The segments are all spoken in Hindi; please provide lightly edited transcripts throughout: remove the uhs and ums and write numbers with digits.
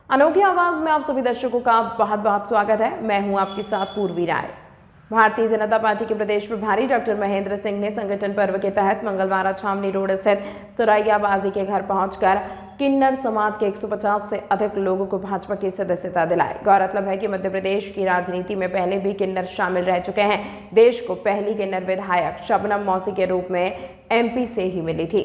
अनोखी आवाज में आप सभी दर्शकों का बहुत बहुत स्वागत है। मैं हूं आपके साथ पूर्वी राय। भारतीय जनता पार्टी के प्रदेश प्रभारी डॉक्टर महेंद्र सिंह ने संगठन पर्व के तहत मंगलवार छावनी रोड स्थित सुरैया बाजी के घर पहुंचकर किन्नर समाज के 150 से अधिक लोगों को भाजपा की सदस्यता दिलाई। गौरतलब है कि मध्य प्रदेश की राजनीति में पहले भी किन्नर शामिल रह चुके हैं। देश को पहली किन्नर विधायक शबनम मौसी के रूप में एमपी से ही मिली थी।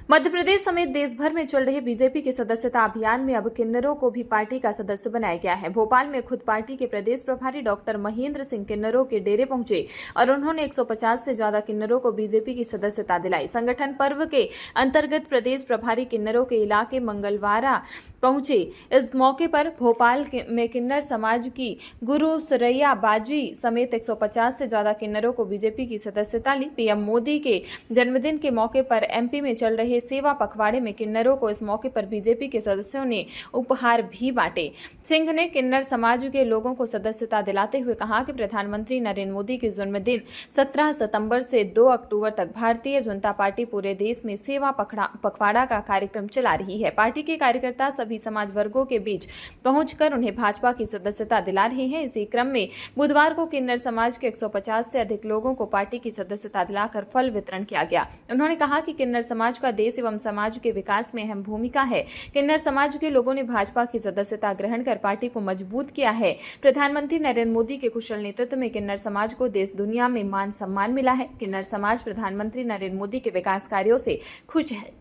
मध्य प्रदेश समेत देश भर में चल रहे बीजेपी के सदस्यता अभियान में अब किन्नरों को भी पार्टी का सदस्य बनाया गया है। भोपाल में खुद पार्टी के प्रदेश प्रभारी डॉक्टर महेंद्र सिंह किन्नरों के डेरे पहुंचे और उन्होंने 150 से ज्यादा किन्नरों को बीजेपी की सदस्यता दिलाई। संगठन पर्व के अंतर्गत प्रदेश प्रभारी किन्नरों के इलाके मंगलवारा पहुंचे। इस मौके पर भोपाल में किन्नर समाज की गुरु सुरैया बाजी समेत 150 से ज्यादा किन्नरों को बीजेपी की सदस्यता ली। पीएम मोदी के जन्मदिन के मौके पर एमपी में चल रहे सेवा पखवाड़े में किन्नरों को इस मौके पर बीजेपी के सदस्यों ने उपहार भी बांटे। सिंह ने किन्नर समाज के लोगों को सदस्यता दिलाते हुए कहा कि प्रधानमंत्री नरेंद्र मोदी के जन्मदिन 17 सितंबर से 2 अक्टूबर तक भारतीय जनता पार्टी पूरे देश में सेवा पखवाड़ा का कार्यक्रम चला रही है। पार्टी के कार्यकर्ता सभी समाज वर्गों के बीच पहुंचकर उन्हें भाजपा की सदस्यता दिला रहे हैं। इसी क्रम में बुधवार को किन्नर समाज के 150 से अधिक लोगों को पार्टी की सदस्यता दिलाकर फल वितरण किया गया। उन्होंने कहा कि किन्नर समाज का देश एवं समाज के विकास में अहम भूमिका है। किन्नर समाज के लोगों ने भाजपा की सदस्यता ग्रहण कर पार्टी को मजबूत किया है। प्रधानमंत्री नरेंद्र मोदी के कुशल नेतृत्व में किन्नर समाज को देश दुनिया में मान सम्मान मिला है। किन्नर समाज प्रधानमंत्री नरेंद्र मोदी के विकास कार्यों से खुश है।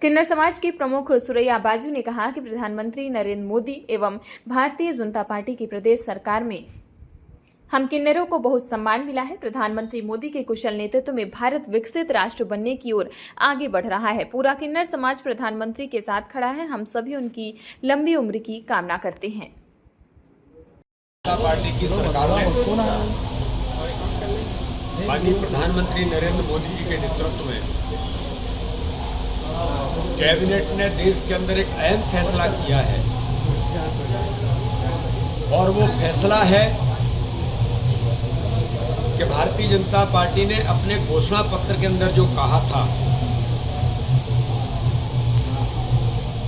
किन्नर समाज के प्रमुख सुरैया बाजू ने कहा कि प्रधानमंत्री नरेंद्र मोदी एवं भारतीय जनता पार्टी की प्रदेश सरकार में हम किन्नरों को बहुत सम्मान मिला है। प्रधानमंत्री मोदी के कुशल नेतृत्व में भारत विकसित राष्ट्र बनने की ओर आगे बढ़ रहा है। पूरा किन्नर समाज प्रधानमंत्री के साथ खड़ा है। हम सभी उनकी लंबी उम्र की कामना करते हैं। पार्टी की सरकार में माननीय प्रधानमंत्री नरेंद्र मोदी जी के नेतृत्व में कैबिनेट ने देश के अंदर एक अहम फैसला किया है और वो फैसला है कि भारतीय जनता पार्टी ने अपने घोषणा पत्र के अंदर जो कहा था,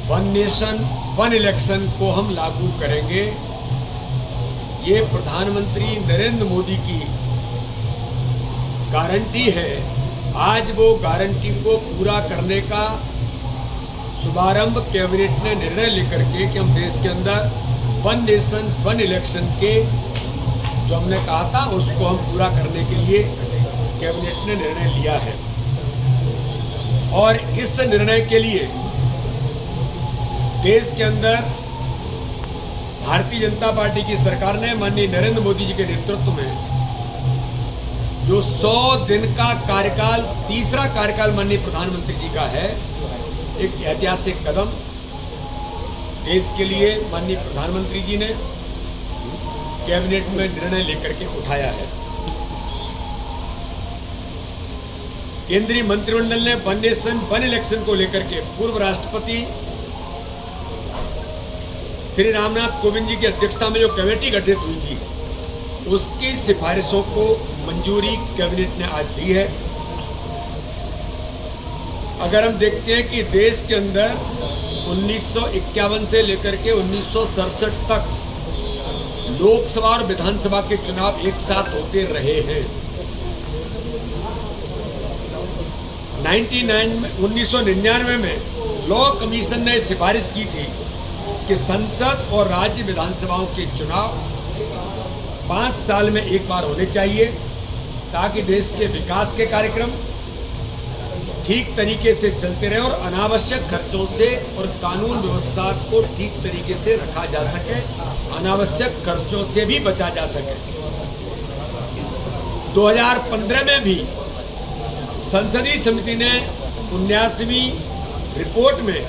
वन नेशन वन इलेक्शन को हम लागू करेंगे। ये प्रधानमंत्री नरेंद्र मोदी की गारंटी है। आज वो गारंटी को पूरा करने का शुभारंभ कैबिनेट ने निर्णय लेकर के कि हम देश के अंदर वन नेशन वन इलेक्शन के जो हमने कहा था उसको हम पूरा करने के लिए कैबिनेट ने निर्णय लिया है। और इस निर्णय के लिए देश के अंदर भारतीय जनता पार्टी की सरकार ने माननीय नरेंद्र मोदी जी के नेतृत्व में जो 100 दिन का कार्यकाल, तीसरा कार्यकाल माननीय प्रधानमंत्री जी का है, एक ऐतिहासिक कदम देश के लिए माननीय प्रधानमंत्री जी ने कैबिनेट में निर्णय लेकर के उठाया है। केंद्रीय मंत्रिमंडल ने वन नेशन वन इलेक्शन को लेकर के पूर्व राष्ट्रपति श्री रामनाथ कोविंद जी की अध्यक्षता में जो कमेटी गठित हुई थी, उसकी सिफारिशों को मंजूरी कैबिनेट ने आज दी है। अगर हम देखते हैं कि देश के अंदर 1951 से लेकर के 1967 तक लोकसभा और विधानसभा के चुनाव एक साथ होते रहे हैं। 1999 में लॉ कमीशन ने सिफारिश की थी कि संसद और राज्य विधानसभाओं के चुनाव 5 साल में एक बार होने चाहिए, ताकि देश के विकास के कार्यक्रम ठीक तरीके से चलते रहे और अनावश्यक खर्चों से और कानून व्यवस्था को ठीक तरीके से रखा जा सके, अनावश्यक खर्चों से भी बचा जा सके। 2015 में भी संसदीय समिति ने 19वीं रिपोर्ट में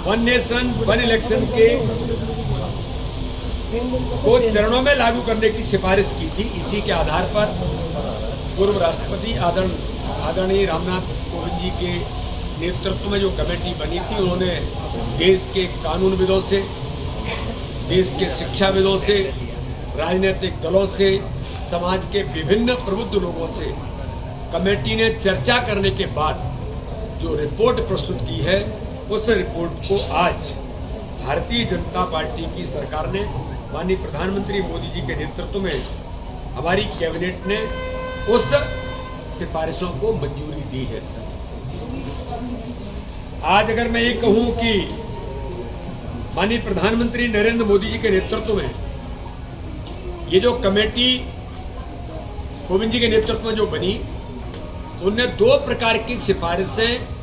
वन नेशन वन इलेक्शन के को चरणों में लागू करने की सिफारिश की थी। इसी के आधार पर पूर्व राष्ट्रपति आदरणीय रामनाथ कोविंद जी के नेतृत्व में जो कमेटी बनी थी, उन्होंने देश के कानूनविदों से, देश के शिक्षाविदों से, राजनीतिक दलों से, समाज के विभिन्न प्रबुद्ध लोगों से कमेटी ने चर्चा करने के बाद जो रिपोर्ट प्रस्तुत की है, उस रिपोर्ट को आज भारतीय जनता पार्टी की सरकार ने माननीय प्रधानमंत्री मोदी जी के नेतृत्व में हमारी कैबिनेट ने उस सिफारिशों को मंजूरी दी है। आज अगर मैं ये कहूं कि माननीय प्रधानमंत्री नरेंद्र मोदी जी के नेतृत्व में ये जो कमेटी कोविंद जी के नेतृत्व में जो बनी, उनने 2 प्रकार की सिफारिशें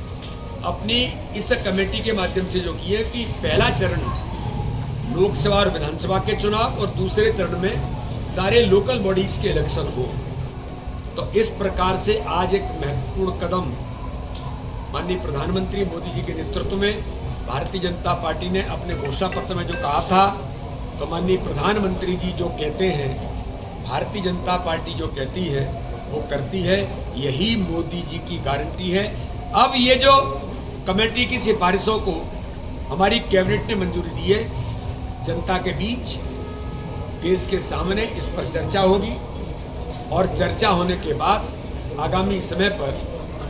अपनी इस कमेटी के माध्यम से जो की है कि पहला चरण लोकसभा और विधानसभा के चुनाव और दूसरे चरण में सारे लोकल बॉडीज के इलेक्शन हो। तो इस प्रकार से आज एक महत्वपूर्ण कदम माननीय प्रधानमंत्री मोदी जी के नेतृत्व में भारतीय जनता पार्टी ने अपने घोषणा पत्र में जो कहा था, तो माननीय प्रधानमंत्री जी जो कहते हैं, भारतीय जनता पार्टी जो कहती है वो करती है, यही मोदी जी की गारंटी है। अब ये जो कमेटी की सिफारिशों को हमारी कैबिनेट ने मंजूरी दी है, जनता के बीच देश के सामने इस पर चर्चा होगी और चर्चा होने के बाद आगामी समय पर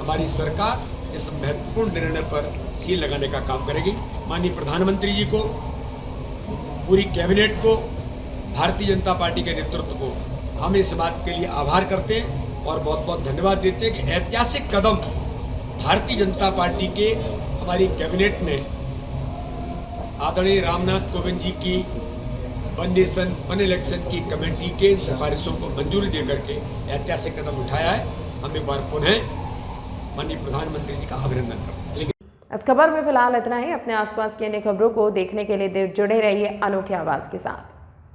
हमारी सरकार इस महत्वपूर्ण निर्णय पर सील लगाने का काम करेगी। माननीय प्रधानमंत्री जी को, पूरी कैबिनेट को, भारतीय जनता पार्टी के नेतृत्व को हम इस बात के लिए आभार करते हैं और बहुत बहुत धन्यवाद देते हैं कि ऐतिहासिक कदम भारतीय जनता पार्टी के हमारी कैबिनेट ने आदरणीय रामनाथ कोविंद जी की वन नेशन वन इलेक्शन की कमेटी के सिफारिशों को मंजूरी देकर के ऐतिहासिक कदम उठाया है। हम एक बार पुनः माननीय प्रधानमंत्री जी का अभिनंदन करते हैं। इस खबर में फिलहाल इतना ही। अपने आसपास की अन्य खबरों को देखने के लिए जुड़े रहिए अनोखे आवाज के साथ।